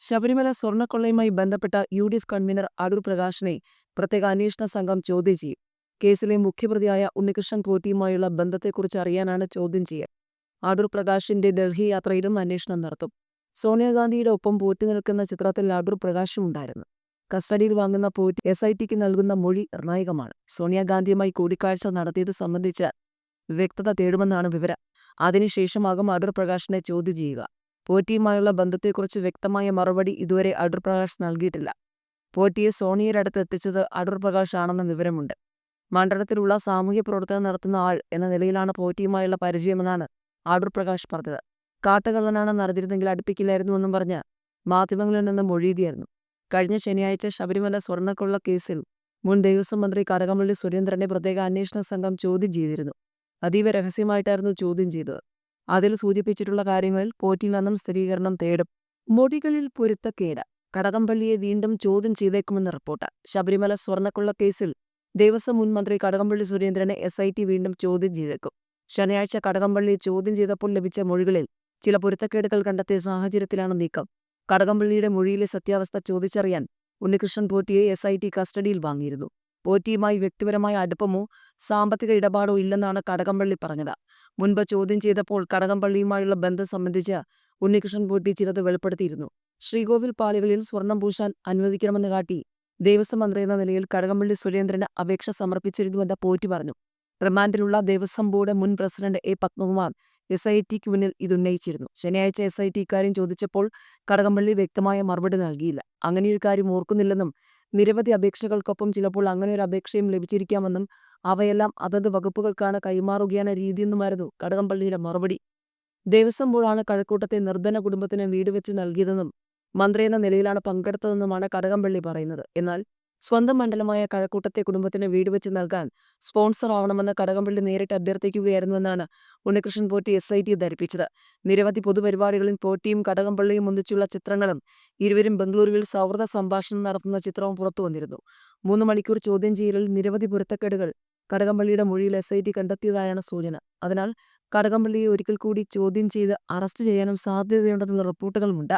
ശബരിമല സ്വർണ്ണക്കൊള്ളയുമായി ബന്ധപ്പെട്ട UDF convener Adoor പ്രകാശിനെ പ്രത്യേക അന്വേഷണ സംഘം ചോദ്യം ചെയ്യും. കേസിലെ മുഖ്യപ്രതിയായ ഉണ്ണികൃഷ്ണൻ പോറ്റിയുമായുള്ള ബന്ധത്തെക്കുറിച്ച് അറിയാനാണ് ചോദ്യം ചെയ്യൽ. അടൂർ പ്രകാശിന്റെ ഡൽഹി യാത്രയിലും അന്വേഷണം നടത്തും. സോണിയാഗാന്ധിയുടെ ഒപ്പം പോറ്റി നിൽക്കുന്ന ചിത്രത്തിൽ അടൂർ പ്രകാശും ഉണ്ടായിരുന്നു. കസ്റ്റഡിയിൽ വാങ്ങുന്ന പോറ്റി എസ്.ഐ.ടിക്ക് നൽകുന്ന മൊഴി നിർണായകമാണ്. സോണിയാഗാന്ധിയുമായി കൂടിക്കാഴ്ച നടത്തിയത് സംബന്ധിച്ച് വ്യക്തത തേടുമെന്നാണ് വിവരം. അതിനുശേഷമാകും അടൂർ പ്രകാശിനെ ചോദ്യം ചെയ്യുക. പോറ്റിയുമായുള്ള ബന്ധത്തെക്കുറിച്ച് വ്യക്തമായ മറുപടി ഇതുവരെ അടൂർ പ്രകാശ് നൽകിയിട്ടില്ല. പോറ്റിയെ സോണിയയുടെ അടുത്ത് എത്തിച്ചത് അടൂർ പ്രകാശ് ആണെന്ന വിവരമുണ്ട്. മണ്ഡലത്തിലുള്ള സാമൂഹ്യ പ്രവർത്തനം നടത്തുന്ന ആൾ എന്ന നിലയിലാണ് പോറ്റിയുമായുള്ള പരിചയമെന്നാണ് അടൂർ പ്രകാശ് പറഞ്ഞത്. കാട്ടുകള്ളനാണെന്ന് അറിഞ്ഞിരുന്നെങ്കിൽ അടുപ്പിക്കില്ലായിരുന്നുവെന്നും പറഞ്ഞ് മാധ്യമങ്ങളിൽ നിന്ന് മൊഴിയുകയായിരുന്നു. കഴിഞ്ഞ ശനിയാഴ്ച ശബരിമല സ്വർണ്ണക്കൊള്ള കേസിൽ മുൻ ദേവസ്വം മന്ത്രി കടകംപള്ളി സുരേന്ദ്രനെ പ്രത്യേക അന്വേഷണ സംഘം ചോദ്യം ചെയ്തിരുന്നു. അതീവ രഹസ്യമായിട്ടായിരുന്നു ചോദ്യം ചെയ്തത്. അതിൽ സൂചിപ്പിച്ചിട്ടുള്ള കാര്യങ്ങളിൽ പോറ്റിയിൽ നിന്നും സ്ഥിരീകരണം തേടും. മൊഴികളിൽ പൊരുത്തക്കേട്. കടകംപള്ളിയെ വീണ്ടും ചോദ്യം ചെയ്തേക്കുമെന്ന് റിപ്പോർട്ട്. ശബരിമല സ്വർണ്ണക്കൊള്ള കേസിൽ ദേവസ്വം മുൻ മന്ത്രി കടകംപള്ളി സുരേന്ദ്രനെ എസ്.ഐ.ടി വീണ്ടും ചോദ്യം ചെയ്തേക്കും. ശനിയാഴ്ച കടകംപള്ളി ചോദ്യം ചെയ്തപ്പോൾ ലഭിച്ച മൊഴികളിൽ ചില പൊരുത്തക്കേടുകൾ കണ്ടെത്തിയ സാഹചര്യത്തിലാണ് നീക്കം. കടകംപള്ളിയുടെ മൊഴിയിലെ സത്യാവസ്ഥ ചോദിച്ചറിയാൻ ഉണ്ണികൃഷ്ണൻ പോറ്റിയെ എസ്.ഐ.ടി കസ്റ്റഡിയിൽ വാങ്ങിയിരുന്നു. പോറ്റിയുമായി വ്യക്തിപരമായ അടുപ്പമോ സാമ്പത്തിക ഇടപാടോ ഇല്ലെന്നാണ് കടകംപള്ളി പറഞ്ഞത്. മുൻപ് ചോദ്യം ചെയ്തപ്പോൾ കടകംപള്ളിയുമായുള്ള ബന്ധം സംബന്ധിച്ച് ഉണ്ണികൃഷ്ണൻ പോറ്റി ചിലത് വെളിപ്പെടുത്തിയിരുന്നു. ശ്രീകോവിൽ പാളികളിൽ സ്വർണം പൂശാൻ അനുവദിക്കണമെന്ന് കാട്ടി ദേവസ്വം മന്ത്രി എന്ന നിലയിൽ കടകംപള്ളി സുരേന്ദ്രന് അപേക്ഷ സമർപ്പിച്ചിരുന്നുവെന്ന് പോറ്റി പറഞ്ഞു. റിമാൻഡിലുള്ള ദേവസ്വം ബോർഡ് മുൻ പ്രസിഡന്റ് എ പത്മകുമാർ എസ്.ഐ.ടിക്ക് മുന്നിൽ ഇതുന്നയിച്ചിരുന്നു. ശനിയാഴ്ച എസ്.ഐ.ടി ഇക്കാര്യം ചോദിച്ചപ്പോൾ കടകംപള്ളി വ്യക്തമായ മറുപടി നൽകിയില്ല. അങ്ങനെയൊരു കാര്യം ഓർക്കുന്നില്ലെന്നും നിരവധി അപേക്ഷകൾക്കൊപ്പം ചിലപ്പോൾ അങ്ങനെയൊരു അപേക്ഷയും ലഭിച്ചിരിക്കാമെന്നും അവയെല്ലാം അതത് വകുപ്പുകൾക്കാണ് കൈമാറുകയാണ് രീതിയെന്നുമായിരുന്നു കടകംപള്ളിയുടെ മറുപടി. ദേവസ്വം ബോർഡാണ് കഴക്കൂട്ടത്തെ നിർധന കുടുംബത്തിന് വീട് വെച്ച് നൽകിയതെന്നും മന്ത്രി എന്ന നിലയിലാണ് പങ്കെടുത്തതെന്നുമാണ് കടകംപള്ളി പറയുന്നത്. എന്നാൽ സ്വന്തം മണ്ഡലമായ കഴക്കൂട്ടത്തെ കുടുംബത്തിന് വീട് വെച്ച് നൽകാൻ സ്പോൺസർ ആവണമെന്ന് കടകംപള്ളി നേരിട്ട് അഭ്യർത്ഥിക്കുകയായിരുന്നുവെന്നാണ് ഉണ്ണികൃഷ്ണൻ പോറ്റി എസ്.ഐ.ടി ധരിപ്പിച്ചത്. നിരവധി പൊതുപരിപാടികളിൽ പോറ്റിയും കടകംപള്ളിയും ഒന്നിച്ചുള്ള ചിത്രങ്ങളും ഇരുവരും ബംഗളൂരുവിൽ സൗഹൃദ സംഭാഷണം നടത്തുന്ന ചിത്രവും പുറത്തുവന്നിരുന്നു. 3 മണിക്കൂർ ചോദ്യം ചെയ്യലിൽ നിരവധി പൊരുത്തക്കേടുകൾ കടകംപള്ളിയുടെ മൊഴിയിൽ എസ്.ഐ.ടി കണ്ടെത്തിയതായാണ് സൂചന. അതിനാൽ കടകംപള്ളിയെ ഒരിക്കൽ കൂടി ചോദ്യം ചെയ്ത് അറസ്റ്റ് ചെയ്യാനും സാധ്യതയുണ്ടെന്നുള്ള റിപ്പോർട്ടുകളുമുണ്ട്.